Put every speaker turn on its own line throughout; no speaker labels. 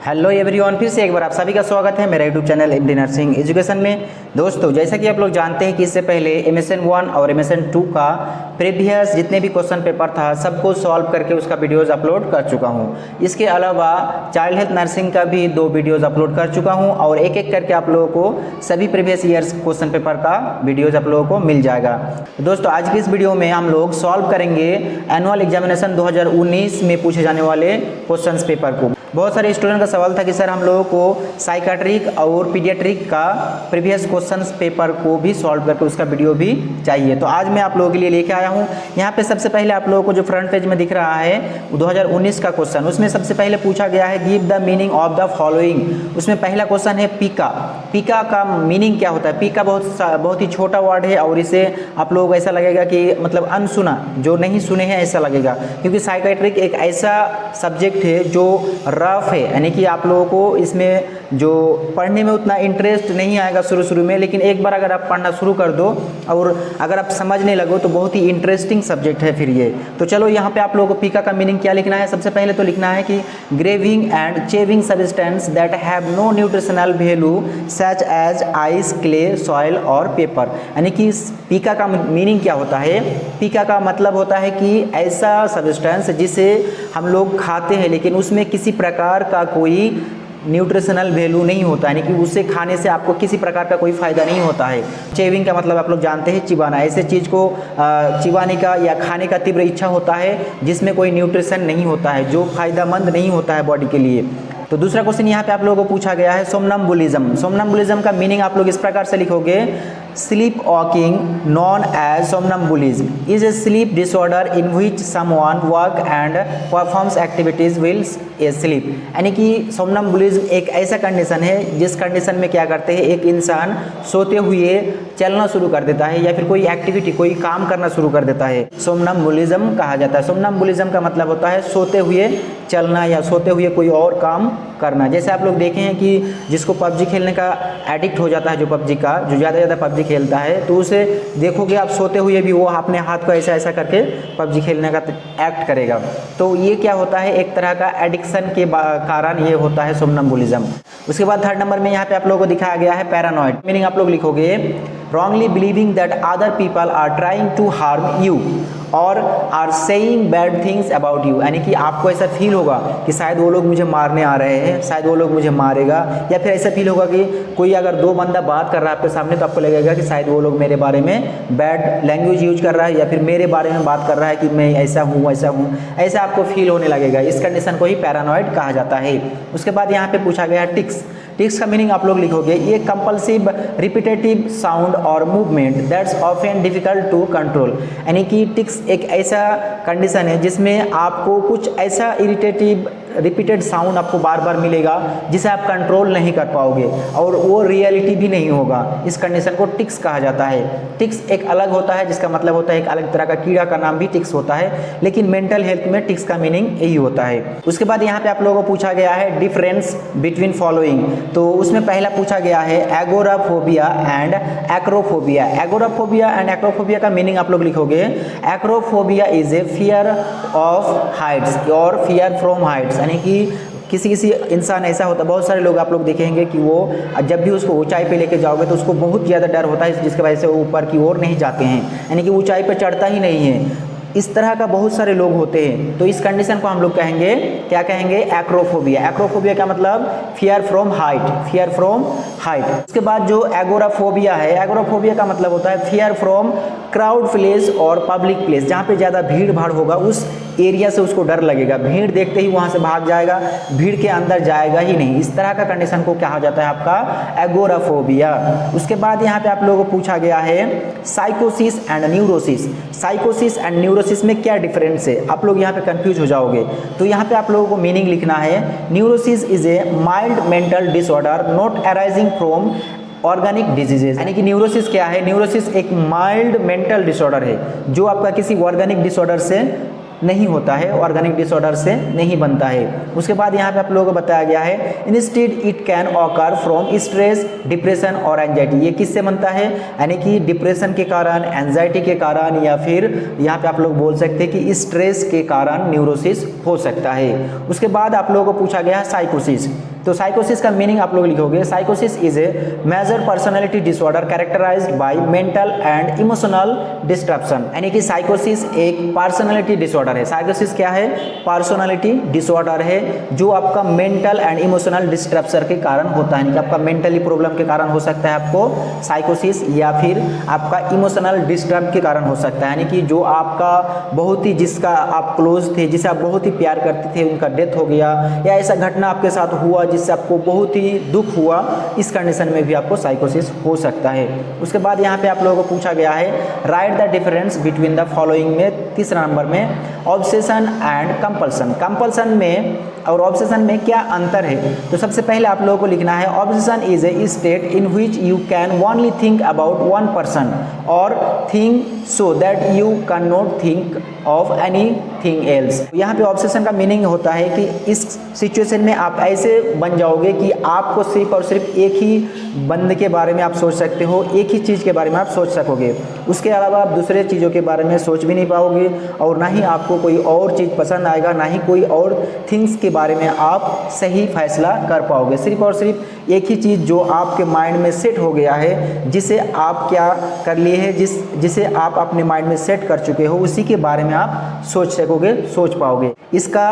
Hello everyone, फिर से एक बार आप सभी का स्वागत है मेरा YouTube channel MD nursing education में। दोस्तों, जैसा कि आप लोग जानते हैं कि इससे पहले MSN 1 और MSN 2 का प्रीवियस जितने भी क्वेश्चन पेपर था सबको सॉल्व करके उसका वीडियोस अपलोड कर चुका हूं। इसके अलावा चाइल्ड हेल्थ नर्सिंग का भी 2 वीडियोस अपलोड कर चुका हूं और एक एक करके आप लोगों को सभी प्रीवियस ईयर्स क्वेश्चन पेपर का वीडियोज आप लोगों को मिल जाएगा। दोस्तों, आज की इस वीडियो में हम लोग सॉल्व करेंगे एनुअल एग्जामिनेशन 2019 में पूछे जाने वाले क्वेश्चन पेपर को। बहुत सारे स्टूडेंट का सवाल था कि सर हम लोगों को साइकाट्रिक और पीडियाट्रिक का प्रीवियस क्वेश्चंस पेपर को भी सॉल्व करके उसका वीडियो भी चाहिए, तो आज मैं आप लोगों के लिए लेके आया हूं। यहाँ पे सबसे पहले आप लोगों को जो फ्रंट पेज में दिख रहा है 2019 का क्वेश्चन, उसमें सबसे पहले पूछा गया है give the meaning of the following. उसमें पहला क्वेश्चन है पीका। पीका का मीनिंग क्या होता है? पीका बहुत ही छोटा वर्ड है और इसे आप लोगों को ऐसा लगेगा कि मतलब अनसुना, जो नहीं सुने हैं ऐसा लगेगा, क्योंकि साइकाट्रिक एक ऐसा सब्जेक्ट है जो रफ है, यानी कि आप लोगों को इसमें जो पढ़ने में उतना इंटरेस्ट नहीं आएगा शुरू में, लेकिन एक बार अगर आप पढ़ना शुरू कर दो और अगर आप समझने लगो तो बहुत ही इंटरेस्टिंग सब्जेक्ट है फिर ये। तो चलो यहाँ पे आप लोगों को पीका का मीनिंग क्या लिखना है। सबसे पहले तो लिखना है कि craving and chewing substance that have no nutritional value such as ice, clay, soil और पेपर। यानी कि पीका का मीनिंग क्या होता है? पीका का मतलब होता है कि ऐसा सब्सटेंस जिसे हम लोग खाते हैं लेकिन उसमें किसी प्रकार का कोई न्यूट्रिशनल वैल्यू नहीं होता, यानी कि उसे खाने से आपको किसी प्रकार का कोई फ़ायदा नहीं होता है। चेविंग का मतलब आप लोग जानते हैं चिबाना, ऐसे चीज़ को चिबाने का या खाने का तीव्र इच्छा होता है जिसमें कोई न्यूट्रिशन नहीं होता है, जो फ़ायदेमंद नहीं होता है बॉडी के लिए। तो दूसरा क्वेश्चन यहाँ पे आप लोगों को पूछा गया है सोमनम्बुलिज्म। सोमनम्बुलिज्म का मीनिंग आप लोग इस प्रकार से लिखोगे, sleep walking known as somnambulism is a sleep disorder in which someone work and performs activities while asleep. यानी कि सोमनम्बुलिज्म एक ऐसा कंडीशन है जिस कंडीशन में क्या करते हैं, एक इंसान सोते हुए चलना शुरू कर देता है या फिर कोई एक्टिविटी, कोई काम करना शुरू कर देता है, सोमनम्बुलिज्म कहा जाता है। सोमनम्बुलिज्म का मतलब होता है सोते हुए चलना या सोते हुए कोई और काम करना। जैसे आप लोग देखे हैं कि जिसको पबजी खेलने का एडिक्ट हो जाता है, जो पबजी का जो ज़्यादा पबजी खेलता है, तो उसे देखोगे आप सोते हुए भी वो अपने हाथ को ऐसा ऐसा करके पबजी खेलने का एक्ट करेगा। तो ये क्या होता है, एक तरह का एडिक्शन के कारण ये होता है सोमनम्बुलिज्म। उसके बाद थर्ड नंबर में यहाँ पे आप लोगों को दिखाया गया है पैरानॉइड। मीनिंग आप लोग लिखोगे wrongly believing that other people are trying to harm you और are saying bad things about you. यानी कि आपको ऐसा फील होगा कि शायद वो लोग मुझे मारने आ रहे हैं, शायद वो लोग मुझे मारेगा, या फिर ऐसा फील होगा कि कोई अगर 2 बंदा बात कर रहा है आपके सामने तो आपको लगेगा कि शायद वो लोग मेरे बारे में बैड लैंग्वेज यूज कर रहा है या फिर मेरे बारे में बात कर रहा है कि मैं ऐसा हूँ ऐसा आपको फील होने लगेगा। इस कंडीशन को ही पैरानॉइड कहा जाता है। उसके बाद यहाँ पे पूछा गया टिक्स। टिक्स का मीनिंग आप लोग लिखोगे, ये कंपल्सिव रिपीटेटिव साउंड और movement that's often difficult to control. यानी कि टिक्स एक ऐसा कंडीशन है जिसमें आपको कुछ ऐसा इरिटेटिव रिपीटेड साउंड आपको बार बार मिलेगा जिसे आप कंट्रोल नहीं कर पाओगे और वो रियलिटी भी नहीं होगा। इस कंडीशन को टिक्स कहा जाता है। टिक्स एक अलग होता है जिसका मतलब होता है एक अलग तरह का कीड़ा का नाम भी टिक्स होता है, लेकिन मेंटल हेल्थ में टिक्स का मीनिंग यही होता है। उसके बाद यहाँ पे आप लोगों को पूछा गया है डिफरेंस बिटवीन फॉलोइंग। तो उसमें पहला पूछा गया है agoraphobia and acrophobia. Agoraphobia and acrophobia का मीनिंग आप लोग लिखोगे, acrophobia is a fear of Heights और फियर फ्रॉम हाइट्स। यानी कि किसी इंसान ऐसा होता है, बहुत सारे लोग आप लोग देखेंगे कि वो जब भी उसको ऊंचाई पे लेके जाओगे तो उसको बहुत ज़्यादा डर होता है, जिसकी वजह से वो ऊपर की ओर नहीं जाते हैं, यानी कि ऊंचाई पे चढ़ता ही नहीं है। इस तरह का बहुत सारे लोग होते हैं, तो इस कंडीशन को हम लोग कहेंगे, क्या कहेंगे, एक्रोफोबिया। एक्रोफोबिया का मतलब fear from height, fear from height. उसके बाद जो एगोराफोबिया है, एगोराफोबिया का मतलब होता है फियर फ्रॉम क्राउड प्लेस और पब्लिक प्लेस। जहाँ पे ज़्यादा भीड़ भाड़ होगा उस एरिया से उसको डर लगेगा, भीड़ देखते ही वहाँ से भाग जाएगा, भीड़ के अंदर जाएगा ही नहीं। इस तरह का कंडीशन को कहा जाता है आपका एगोराफोबिया। उसके बाद यहाँ पे आप लोगों को पूछा गया है साइकोसिस एंड न्यूरोसिस। साइकोसिस एंड न्यूरोसिस में क्या डिफरेंस है? आप लोग यहाँ पे कंफ्यूज हो जाओगे, तो यहाँ पे आप लोगों को मीनिंग लिखना है, neurosis is a mild mental disorder not arising from organic diseases. यानी कि न्यूरोसिस क्या है? न्यूरोसिस एक माइल्ड मेंटल डिसऑर्डर है जो आपका किसी ऑर्गेनिक डिसऑर्डर से नहीं होता है, ऑर्गेनिक डिसऑर्डर से नहीं बनता है। उसके बाद यहाँ पे आप लोगों को बताया गया है instead it can occur from stress, depression और एंजाइटी। ये किससे बनता है? यानी कि डिप्रेशन के कारण, एंजाइटी के कारण, या फिर यहाँ पे आप लोग बोल सकते हैं कि स्ट्रेस के कारण न्यूरोसिस हो सकता है। उसके बाद आप लोगों को पूछा गया है साइकोसिस। तो साइकोसिस का मीनिंग आप लोग लिखोगे, साइकोसिस is a major personality disorder characterised by mental and emotional disturbance. यानी कि साइकोसिस एक पर्सनालिटी डिसऑर्डर है। साइकोसिस क्या है? पर्सनालिटी डिसऑर्डर है जो आपका मेंटल एंड इमोशनल डिस्टर्बन के कारण होता है। यानी कि आपका मेंटली प्रॉब्लम के कारण हो सकता है आपको साइकोसिस, या फिर आपका इमोशनल डिस्टर्ब के कारण हो सकता है। यानी कि जो आपका बहुत ही, जिसका आप क्लोज थे, जिसे आप बहुत ही प्यार करते थे, उनका डेथ हो गया, या ऐसा घटना आपके साथ हुआ जिससे आपको बहुत ही दुख हुआ, इस कंडीशन में भी आपको साइकोसिस हो सकता है। उसके बाद यहाँ पे आप लोगों को पूछा गया है right the difference between the following में, तीसरा नंबर में ऑब्सेशन एंड कंपल्सन। कंपल्सन में और ऑब्सेशन में क्या अंतर है? तो सबसे पहले आप लोगों को लिखना है obsession is a state in which you can only think about one person और think so that you can not think of anything else. यहाँ पे ऑब्सेशन का मीनिंग होता है कि इस सिचुएशन में आप ऐसे बन जाओगे कि आपको सिर्फ और सिर्फ एक ही बंदे के बारे में आप सोच सकते हो, एक ही चीज़ के बारे में आप सोच सकोगे, उसके अलावा आप दूसरे चीज़ों के बारे में सोच भी नहीं पाओगे, और ना ही आपको कोई और चीज़ पसंद आएगा, ना ही कोई और थिंग्स के बारे में आप सही फैसला कर पाओगे। सिर्फ और सिर्फ एक ही चीज़ जो आपके माइंड में सेट हो गया है, जिसे आप क्या कर लिए हैं, जिसे आप अपने माइंड में सेट कर चुके हो, उसी के बारे में आप सोच सकोगे, सोच पाओगे। इसका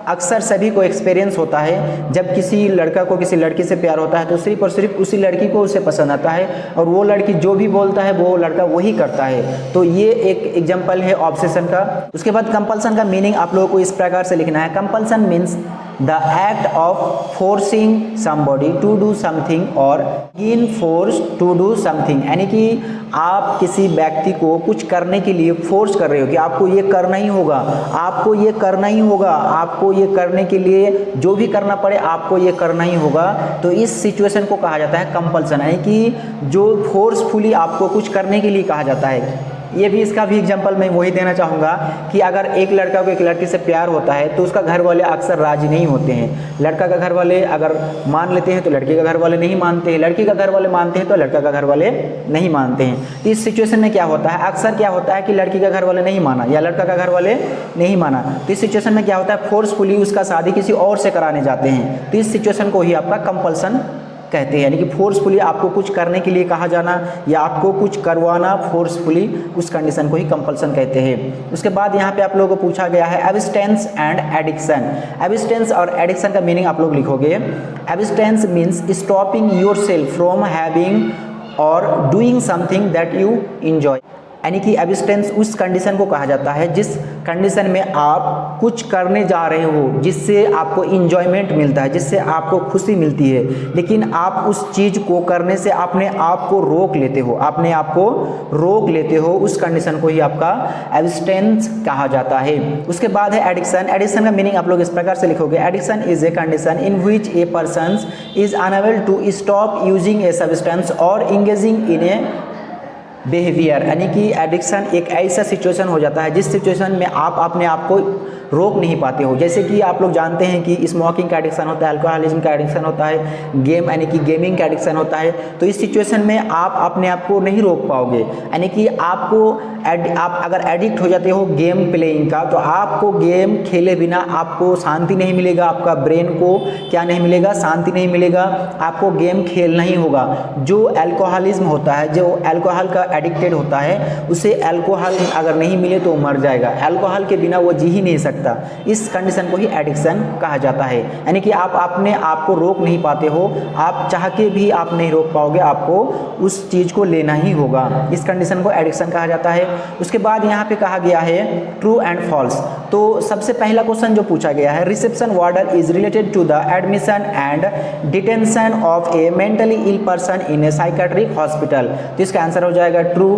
अक्सर सभी को एक्सपीरियंस होता है। जब किसी लड़का को किसी लड़की से प्यार होता है तो सिर्फ और सिर्फ उसी लड़की को उसे पसंद आता है, और वो लड़की जो भी बोलता है वो लड़का वही करता है। तो ये एक एग्जांपल है ऑब्सेशन का। उसके बाद कंपल्सन का मीनिंग आप लोगों को इस प्रकार से लिखना है। Compulsion means the act of forcing somebody to do something और in force to do something. यानी कि आप किसी व्यक्ति को कुछ करने के लिए फोर्स कर रहे हो कि आपको ये करना ही होगा, आपको ये करना ही होगा, आपको ये करने के लिए जो भी करना पड़े आपको ये करना ही होगा। तो इस सिचुएशन को कहा जाता है कंपल्सन, यानी कि जो फोर्सफुली आपको कुछ करने के लिए कहा जाता है। ये भी, इसका भी एग्जांपल मैं वही देना चाहूँगा कि अगर एक लड़का को एक लड़की से प्यार होता है तो उसका घर वाले अक्सर राजी नहीं होते हैं। लड़का का घर वाले अगर मान लेते हैं तो लड़की का घर वाले नहीं मानते हैं, लड़की का घर वाले मानते हैं तो लड़का का घर वाले नहीं मानते हैं। तो इस सिचुएशन में क्या होता है, अक्सर क्या होता है कि लड़की का घर वाले नहीं माना या लड़का का घर वाले नहीं माना, तो इस सिचुएशन में क्या होता है, फोर्सफुली उसका शादी किसी और से कराने जाते हैं। तो इस सिचुएशन को ही आपका कंपल्सन कहते हैं। यानी कि फोर्सफुली आपको कुछ करने के लिए कहा जाना या आपको कुछ करवाना फोर्सफुली, उस कंडीशन को ही कंपल्सन कहते हैं। उसके बाद यहाँ पे आप लोगों को पूछा गया है एब्स्टेंस एंड एडिक्शन। एब्स्टेंस और एडिक्शन का मीनिंग आप लोग लिखोगे। Abstinence means stopping yourself from having और doing something that you enjoy. यानी कि एब्स्टेंस उस कंडीशन को कहा जाता है जिस कंडीशन में आप कुछ करने जा रहे हो जिससे आपको इंजॉयमेंट मिलता है, जिससे आपको खुशी मिलती है, लेकिन आप उस चीज़ को करने से अपने आप को रोक लेते हो, अपने आप को रोक लेते हो, उस कंडीशन को ही आपका एब्स्टेंस कहा जाता है। उसके बाद है एडिक्शन। एडिक्शन का मीनिंग आप लोग इस प्रकार से लिखोगे। Addiction is a condition in which a person is unable to stop using a substance और इंगेजिंग इन ए बिहेवियर। यानी कि एडिक्शन एक ऐसा सिचुएशन हो जाता है जिस सिचुएशन में आप अपने आप को रोक नहीं पाते हो। जैसे कि आप लोग जानते हैं कि स्मोकिंग का एडिक्शन होता है, अल्कोहलिज्म का एडिक्शन होता है, गेम यानी कि गेमिंग का एडिक्शन होता है। तो इस सिचुएशन में आप अपने आप को नहीं रोक पाओगे। यानी कि आपको आप अगर एडिक्ट हो जाते हो गेम प्लेइंग का, तो आपको गेम खेले बिना आपको शांति नहीं मिलेगा, आपका ब्रेन को क्या नहीं मिलेगा, शांति नहीं मिलेगा, आपको गेम खेलना ही होगा। जो अल्कोहलिज्म होता है, जो अल्कोहल का एडिक्टेड होता है, उसे अल्कोहल अगर नहीं मिले तो मर जाएगा, अल्कोहल के बिना वो जी ही नहीं सकता। इस कंडीशन को ही एडिक्शन कहा जाता है। यानी कि आप अपने आप को रोक नहीं पाते हो, आप चाह के भी आप नहीं रोक पाओगे, आपको उस चीज़ को लेना ही होगा। इस कंडीशन को एडिक्शन कहा जाता है। उसके बाद यहाँ पे कहा गया है ट्रू एंड फॉल्स। तो सबसे पहला क्वेश्चन जो पूछा गया है, reception order is related to the admission and detention of a mentally ill person in a psychiatric hospital. तो इसका आंसर हो जाएगा ट्रू।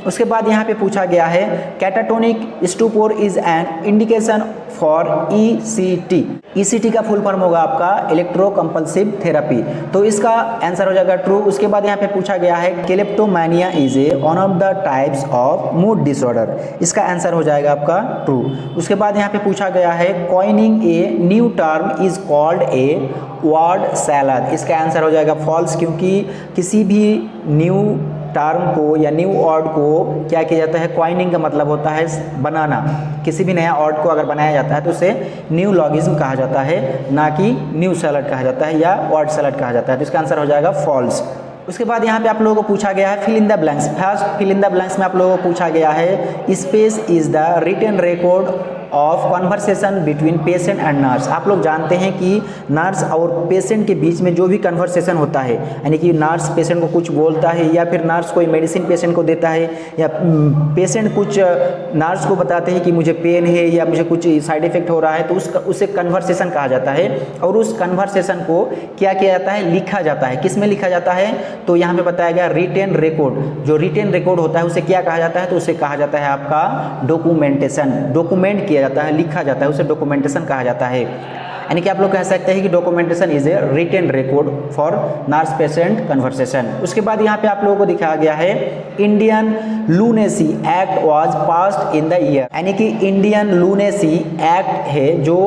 उसके बाद यहाँ पे पूछा गया है catatonic stupor is an indication for ECT। ECT का फुल फॉर्म होगा आपका इलेक्ट्रोकम्पल्सिव थेरेपी। तो इसका आंसर हो जाएगा ट्रू। उसके बाद यहाँ पे पूछा गया है kleptomania is a one of the types of mood disorder. इसका आंसर हो जाएगा आपका ट्रू। उसके बाद यहाँ पे पूछा गया है coining a new term is called a word salad. इसका आंसर हो जाएगा फॉल्स, क्योंकि किसी भी न्यू टर्म को या न्यू वर्ड को क्या किया जाता है, कॉइनिंग का मतलब होता है बनाना। किसी भी नया वर्ड को अगर बनाया जाता है तो उसे न्यू लॉगिज्म कहा जाता है, ना कि न्यू सैलड कहा जाता है या वर्ड सैलड कहा जाता है। तो इसका आंसर हो जाएगा फॉल्स। उसके बाद यहाँ पे आप लोगों को पूछा गया है fill in the blanks. First fill in the blanks में आप लोगों को पूछा गया है space is the written record of conversation between patient and nurse. आप लोग जानते हैं कि नर्स और पेशेंट के बीच में जो भी कन्वर्सेशन होता है, यानी कि नर्स पेशेंट को कुछ बोलता है या फिर नर्स कोई मेडिसिन पेशेंट को देता है या पेशेंट कुछ नर्स को बताते हैं कि मुझे पेन है या मुझे कुछ साइड इफेक्ट हो रहा है, तो उसे कन्वर्सेशन कहा जाता है। और उस कन्वर्सेशन को क्या किया जाता है, लिखा जाता है। किस में लिखा जाता है, तो यहाँ पे बताया गया रिटेन रिकॉर्ड। जो रिटेन रिकॉर्ड होता है उसे क्या कहा जाता है, तो उसे कहा जाता है आपका डॉक्यूमेंटेशन। डॉक्यूमेंट किया जाता है, लिखा जाता है, उसे डॉक्यूमेंटेशन कहा जाता है। यानी कि आप लोग कह सकते हैं कि documentation is a written record for nurse patient conversation. उसके बाद यहाँ पे आप लोगों को दिखाया गया है Indian lunacy act was passed in the year. यानी कि इंडियन लूनेसी एक्ट है जो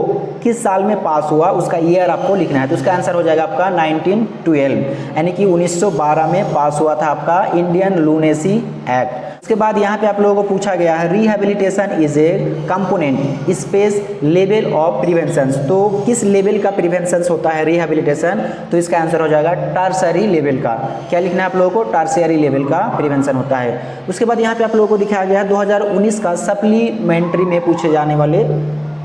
किस साल में पास हुआ, उसका ईयर आपको लिखना है। तो उसका आंसर हो जाएगा आपका 1912, यानी कि 1912 में पास हुआ था आपका इंडियन लूनेसी एक्ट। उसके बाद यहाँ पे आप लोगों को पूछा गया है rehabilitation is a component space level of prevention. तो किस लेवल का प्रिवेंशन होता है रिहेबिलिटेशन, तो इसका आंसर हो जाएगा टर्शियरी लेवल का। क्या लिखना है आप लोगों को, टर्शियरी लेवल का प्रिवेंशन होता है। उसके बाद यहाँ पे आप लोगों को दिखाया गया है 2019 का सप्लीमेंट्री में पूछे जाने वाले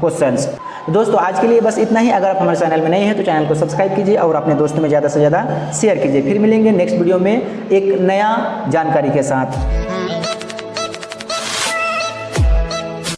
क्वेश्चंस। दोस्तों आज के लिए बस इतना ही। अगर आप हमारे चैनल में नए हैं तो चैनल को सब्सक्राइब कीजिए और अपने दोस्तों में ज़्यादा से ज़्यादा शेयर कीजिए। फिर मिलेंगे नेक्स्ट वीडियो में एक नया जानकारी के साथ।